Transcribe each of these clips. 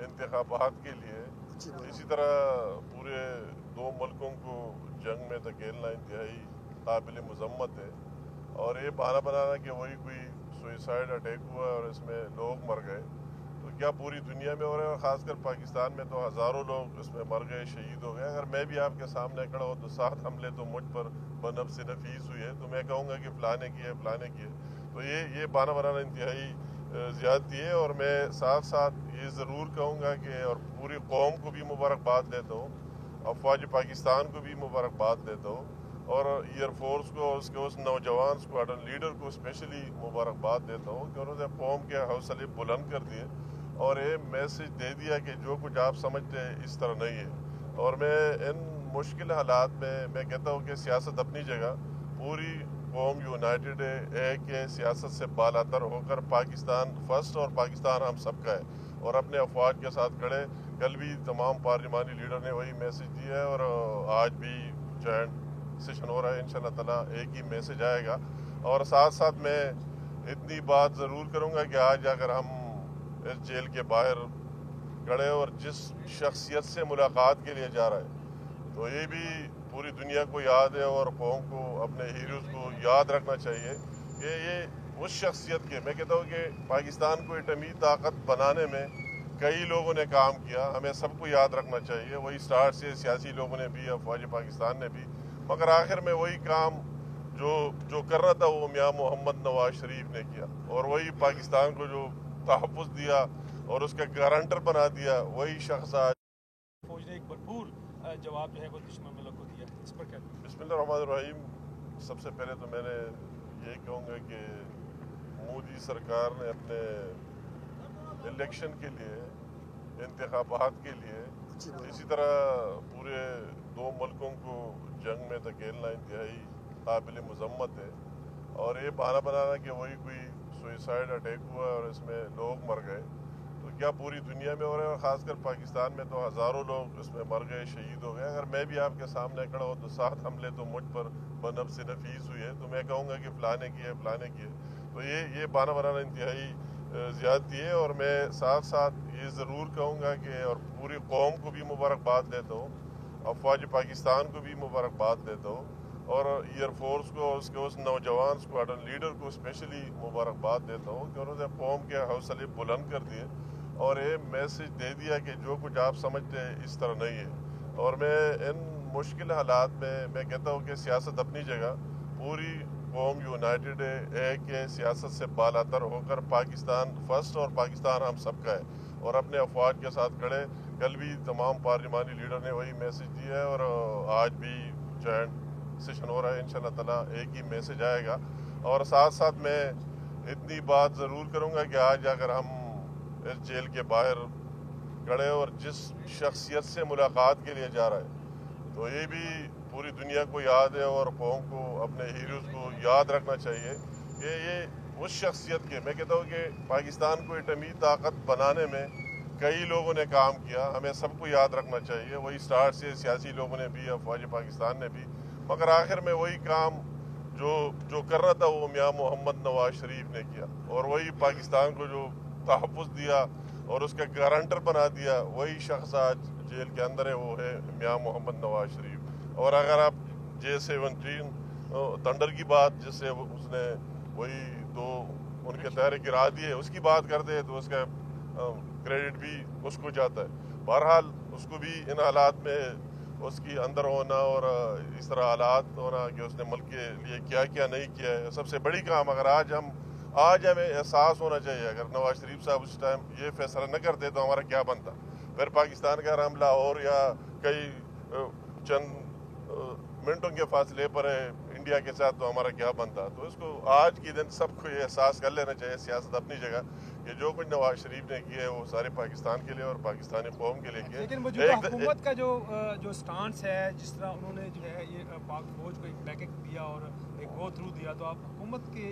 इंतखाबात के लिए। इसी तरह पूरे दो मुल्कों को जंग में धकेलना इंतहाई काबिल मजम्मत है, और ये बहाना बनाना कि वही कोई सुइसाइड अटैक हुआ और इसमें लोग मर गए, तो क्या पूरी दुनिया में हो रहा है, और ख़ासकर पाकिस्तान में तो हज़ारों लोग इसमें मर गए, शहीद हो गए। अगर मैं भी आपके सामने खड़ा हो तो 7 हमले तो मुझ पर बनफ्स नफीस हुई है, तो मैं कहूँगा कि फ़लाने किए फ़लाने किए। तो ये बहाना बनाना इंतहाई ज़्यादती है। और मैं साथ साथ ये ज़रूर कहूँगा कि और पूरी कौम को भी मुबारकबाद देता हूँ, अफवाज पाकिस्तान को भी मुबारकबाद देता हूँ, और एयरफोर्स को, उसके उस नौजवान स्क्वाड्रन लीडर को स्पेशली मुबारकबाद देता हूँ कि उन्होंने कौम के हौसले बुलंद कर दिए और ये मैसेज दे दिया कि जो कुछ आप समझते हैं इस तरह नहीं है। और मैं इन मुश्किल हालात में मैं कहता हूँ कि सियासत अपनी जगह, पूरी कौम यूनाइटेड है, एक है, सियासत से बालातर होकर पाकिस्तान फर्स्ट और पाकिस्तान हम सबका है, और अपने अफवाज के साथ खड़े। कल भी तमाम पार्लिमानी लीडर ने वही मैसेज दिया है, और आज भी जॉइंट सेशन हो रहा है, इंशाल्लाह ताला एक ही मैसेज आएगा। और साथ साथ मैं इतनी बात ज़रूर करूँगा कि आज अगर हम इस जेल के बाहर खड़े और जिस शख्सियत से मुलाकात के लिए जा रहा है, तो ये भी पूरी दुनिया को याद है, और कौम को, अपने हीरोज़ को याद रखना चाहिए कि ये उस शख्सियत के, मैं कहता हूँ कि पाकिस्तान को एटमी ताकत बनाने में कई लोगों ने काम किया, हमें सबको याद रखना चाहिए। वही स्टार्ट से सियासी लोगों ने भी, अफवाज पाकिस्तान ने भी, मगर आखिर में वही काम जो करना था वो मियाँ मोहम्मद नवाज शरीफ ने किया, और वही पाकिस्तान को जो तहफ़्फ़ुज़ दिया और उसका गारंटर बना दिया, वही शख्स आज। फौज ने एक भरपूर जवाब जो है वो दुश्मन मुल्क को दिया, इस पर क्या? बिस्मिल्लाहिर्रहमानिर्रहीम। सबसे पहले तो मैंने ये कहूँगा कि मोदी सरकार ने अपने इलेक्शन के लिए, इंतखाबात के लिए, इसी तरह पूरे दो मुल्कों को जंग में धकेलना इंतहाई काबिल मजम्मत है, और ये बहाना बनाना कि वही कोई सुइसाइड अटैक हुआ और इसमें लोग मर गए, तो क्या पूरी दुनिया में हो रहा है, और ख़ासकर पाकिस्तान में तो हज़ारों लोग इसमें मर गए, शहीद हो गए। अगर मैं भी आपके सामने खड़ा हो तो 7 हमले तो मुझ पर बनफ्स नफीस हुई है, तो मैं कहूँगा कि फ़लाने किए फ़लाने किए। तो ये बहाना बनाना इंतहाई ज़्यादती है। और मैं साथ साथ ये ज़रूर कहूँगा कि और पूरी कौम को भी मुबारकबाद देता हूँ, अफवाज पाकिस्तान को भी मुबारकबाद देता हूँ, और एयरफोर्स को, उसके उस नौजवान स्क्वाड्रन लीडर को स्पेशली मुबारकबाद देता हूँ कि उन्होंने कौम के हौसले बुलंद कर दिए और ये मैसेज दे दिया कि जो कुछ आप समझते हैं इस तरह नहीं है। और मैं इन मुश्किल हालात में मैं कहता हूँ कि सियासत अपनी जगह, पूरी कौम यूनाइटेड है, एक है, सियासत से बालातर होकर पाकिस्तान फर्स्ट और पाकिस्तान हम सबका है, और अपने अफवाज के साथ खड़े। कल भी तमाम पार्लिमानी लीडर ने वही मैसेज दिया है, और आज भी जॉइंट सेशन हो रहा है, इंशाल्लाह ताला एक ही मैसेज आएगा। और साथ साथ मैं इतनी बात ज़रूर करूँगा कि आज अगर हम इस जेल के बाहर खड़े और जिस शख्सियत से मुलाकात के लिए जा रहा है, तो ये भी पूरी दुनिया को याद है, और कौम को, अपने हीरोज़ को याद रखना चाहिए कि ये उस शख्सियत के, मैं कहता हूँ कि पाकिस्तान को एटमी ताकत बनाने में कई लोगों ने काम किया, हमें सबको याद रखना चाहिए। वही स्टार्ट से सियासी लोगों ने भी, अफवाज पाकिस्तान ने भी, मगर आखिर में वही काम जो करना था वो मियाँ मोहम्मद नवाज शरीफ ने किया, और वही पाकिस्तान को जो तहफ़्फ़ुज़ दिया और उसका गारंटर बना दिया, वही शख्स आज जेल के अंदर है, वो है मियाँ मोहम्मद नवाज शरीफ। और अगर आप J-17 थंडर की बात, जिससे उसने वही दो उनके तहरे गिरा दिए, उसकी बात करते हैं, तो उसका क्रेडिट भी उसको जाता है। बहरहाल उसको भी इन हालात में उसकी अंदर होना और इस तरह हालात होना कि उसने मुल्क के लिए क्या क्या नहीं किया है, सबसे बड़ी काम। अगर आज हमें एहसास होना चाहिए, अगर नवाज शरीफ साहब उस टाइम ये फैसला न करते तो हमारा क्या बनता, फिर पाकिस्तान का हम लाहौर या कई चंद मिनटों के फासले पर है इंडिया के साथ, तो हमारा क्या बनता। तो इसको आज के दिन सबको ये एहसास कर लेना चाहिए, सियासत अपनी जगह, कि जो कुछ नवाज शरीफ ने किया है वो सारे पाकिस्तान के लिए और पाकिस्तानी कौम के लिए किया। लेकिन मौजूदा हुकूमत का जो स्टांस है, जिस तरह उन्होंने जो है ये पाक फौज को एक बैकअप दिया और एक गो थ्रू दिया, तो आप हुकूमत के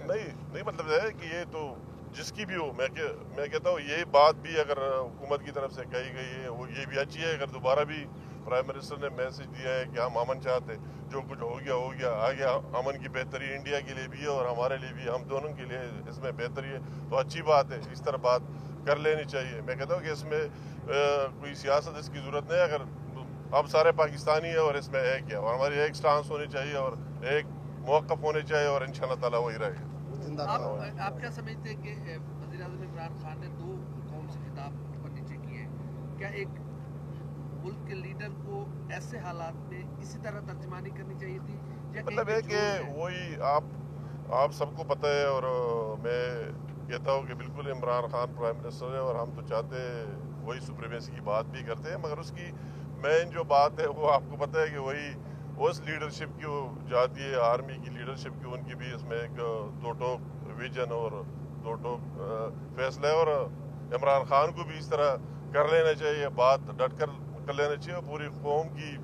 नहीं मतलब है कि ये तो जिसकी भी हो, मैं कहता हूँ ये बात भी अगर हुकूमत की तरफ से कही गई है वो ये भी अच्छी है। अगर दोबारा भी प्राइम मिनिस्टर ने मैसेज दिया है कि हम अमन चाहते, जो कुछ हो गया आगे अमन की बेहतरी इंडिया के लिए भी है और हमारे लिए भी, हम दोनों के लिए इसमें बेहतरी है, तो अच्छी बात है। इस तरह बात کر لینی چاہیے. میں کہتا ہوں کہ اس میں کوئی سیاست اس کی ضرورت نہیں ہے. اگر اب سارے پاکستانی ہیں اور اس میں ایک ہے, اور ہماری ایک سٹانس ہونی چاہیے اور ایک موقف ہونے چاہیے, اور انشاءاللہ تعالیٰ وہی رہے گا. آپ کیا سمجھتے ہیں کہ وزیر اعظم عمران خان نے 2 قوم سے خطاب اوپر نیچے کیے, کیا ایک ملک کے لیڈر کو ایسے حالات میں اسی طرح ترجمانی کرنی چاہیے تھی؟ مطلب ہے کہ وہی آپ سب کو پتہ ہے, اور میں کہتا ہوں کہ بالکل عمران خان پرائم منسٹر ہے اور ہم تو چاہتے وہی سپریمیسی کی بات بھی کرتے ہیں, مگر اس کی مین جو بات ہے وہ آپ کو پتہ ہے کہ وہی اس لیڈرشپ کی جاتی ہے, آرمی کی لیڈرشپ کی, ان کی بھی اس میں ایک 2 ٹوک ویژن اور 2 ٹوک فیصلہ ہے, اور عمران خان کو بھی اس طرح کر لینا چاہیے, بات ڈٹ کر لینا چاہیے, اور پوری قوم کی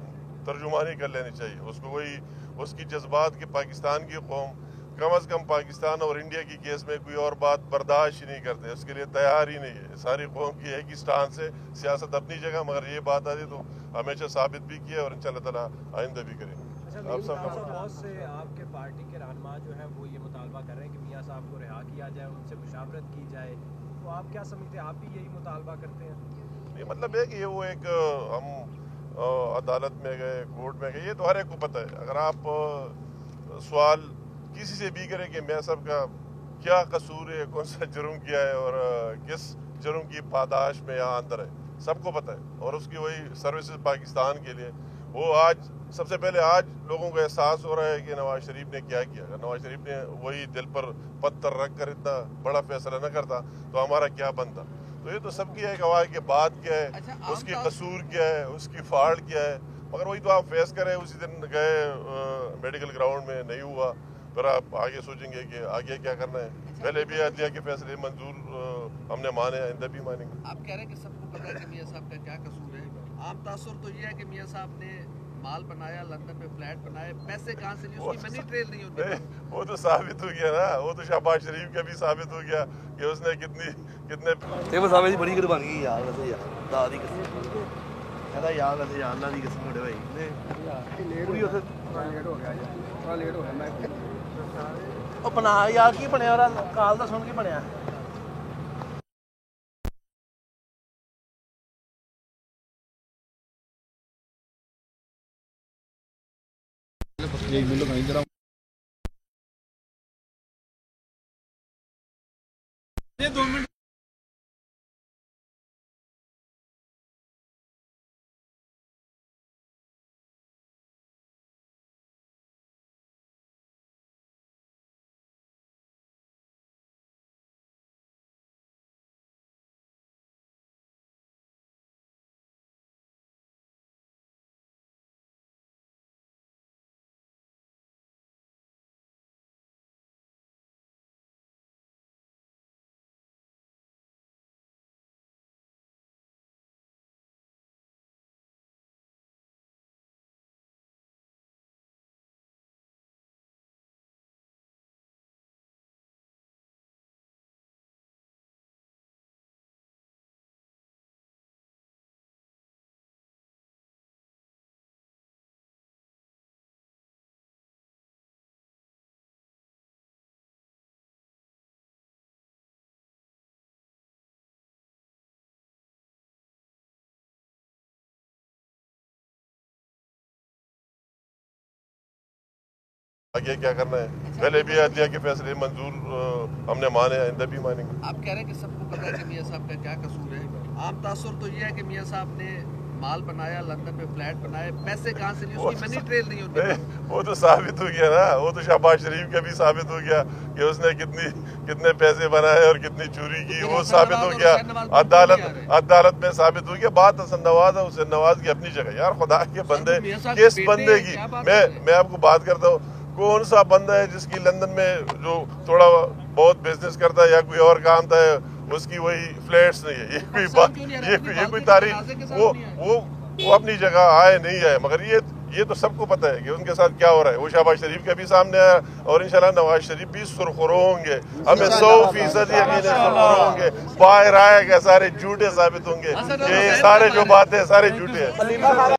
ترجمانی کر لینی چاہیے. اس کو وہی اس کی جذبات کہ پاکستان کی قوم کم از کم پاکستان اور انڈیا کی کیس میں کوئی اور بات برداشت ہی نہیں کرتے, اس کے لیے تیار ہی نہیں ہے. ساری قوم کی ایک ہی سٹانس ہے, سیاست اپنی جگہ, مگر یہ بات آتی تو ہمیشہ ثابت بھی کیا اور انشاءاللہ تعالیٰ آئندہ بھی کریں گے. بہت سے آپ کے پارٹی کے رہنما جو ہیں وہ یہ مطالبہ کر رہے ہیں کہ میاں صاحب کو رہا کیا جائے, ان سے مشاورت کی جائے, تو آپ کیا سمجھتے ہیں, آپ بھی یہی مطالبہ کرتے ہیں؟ یہ مطلب ہے کہ وہ ایک ہم عدالت میں گئے, کورٹ میں گئے, یہ تو ہر ایک کو پتہ ہے. اگر آپ سوال کسی سے بھی کریں کہ میاں صاحب کا کیا قصور ہے, کون سا جرم کیا ہے اور کس جرم کی پاداش میں یہاں اندر ہے, سب کو پتہ ہے. اور اس کی وہی سروسز پاکستان کے لیے, وہ آج سب سے پہلے آج لوگوں کو احساس ہو رہا ہے کہ نواز شریف نے کیا کیا. اگر نواز شریف نے وہی دل پر پتھر رکھ کر اتنا بڑا فیصلہ نہ کرتا تو ہمارا کیا بنتا. تو یہ تو سب کی ہے گواہ کہ بات کیا ہے, اس کی قصور کیا ہے, اس کی فالٹ کیا ہے, مگر وہی تو آپ فیس کریں. اسی دن گئے میڈیکل گراؤنڈ میں, نہیں ہوا, پھر آپ آگے سوچیں گے کہ آگے کیا کرنا ہے. پہلے بھی عدلیہ کے فیصلے منظور ہم نے مانے, آئندہ بھی مانیں گے. آپ کہہ رہے ہیں کہ سب کو پتہ ہے کہ میاں صاحب کا کیا قصور ہے. عام تاثر تو یہ ہے کہ میاں صاحب نے مال بنایا, لندن میں فلیٹ بنائے, پیسے کہاں سے نہیں, اس کی منی ٹریل نہیں ہوتی. وہ تو ثابت ہو گیا نا, وہ تو شہباز شریف کا بھی ثابت ہو گیا کہ اس نے کتنے بڑی قربانی یار, ویسے یار خدا دی قسم کہتا یار, ویسے یار اللہ دی قسم بڑے بھائی پوری اتنے تھوڑا لیٹ ہو گیا. میں ਉਹ ਬਣਾ ਯਾਰ ਕੀ ਬਣਿਆ ਉਹਦਾ ਕਾਲ ਦਾ ਸੁਣ ਕੇ ਬਣਿਆ. یہ 2 منٹ آگے کیا کرنا ہے. پہلے بھی عدلیہ کے فیصلے منظور ہم نے مانے, آئندہ بھی مانیں گے. آپ کہہ رہے ہیں کہ سب کو پتہ ہے کہ میاں صاحب کا کیا قصور ہے. عام تاثر تو یہ ہے کہ میاں صاحب نے مال بنایا, لندن میں فلیٹ بنائے, پیسے کہاں سے نہیں, اس کی منی ٹریل نہیں ہوتی. وہ تو ثابت ہو گیا نا, وہ تو شہباز شریف کا بھی ثابت ہو گیا کہ اس نے کتنے پیسے بنائے اور کتنی چوری کی, وہ ثابت ہو گیا. عدالت میں ثابت ہو گیا. بات حسن نواز ہے, حسین نواز کی اپنی جگہ. یار خدا کے بندے, کس بندے کی میں آپ کو بات کرتا ہوں, کون سا بندہ ہے جس کی لندن میں جو تھوڑا بہت بزنس کرتا ہے یا کوئی اور کام تھا, اس کی وہی فلیٹس نہیں ہے. یہ کوئی بات, یہ کوئی تاریخ, وہ اپنی جگہ آئے نہیں آئے, مگر یہ تو سب کو پتہ ہے کہ ان کے ساتھ کیا ہو رہا ہے. وہ شہباز شریف کا بھی سامنے آیا, اور انشاءاللہ نواز شریف بھی سرخرو ہوں گے. ہمیں 100% یقین ہے سرخرو ہوں گے. باہر آئے گا سارے جھوٹے ثابت ہوں گے, یہ سارے جو باتیں سارے جھوٹے ہیں.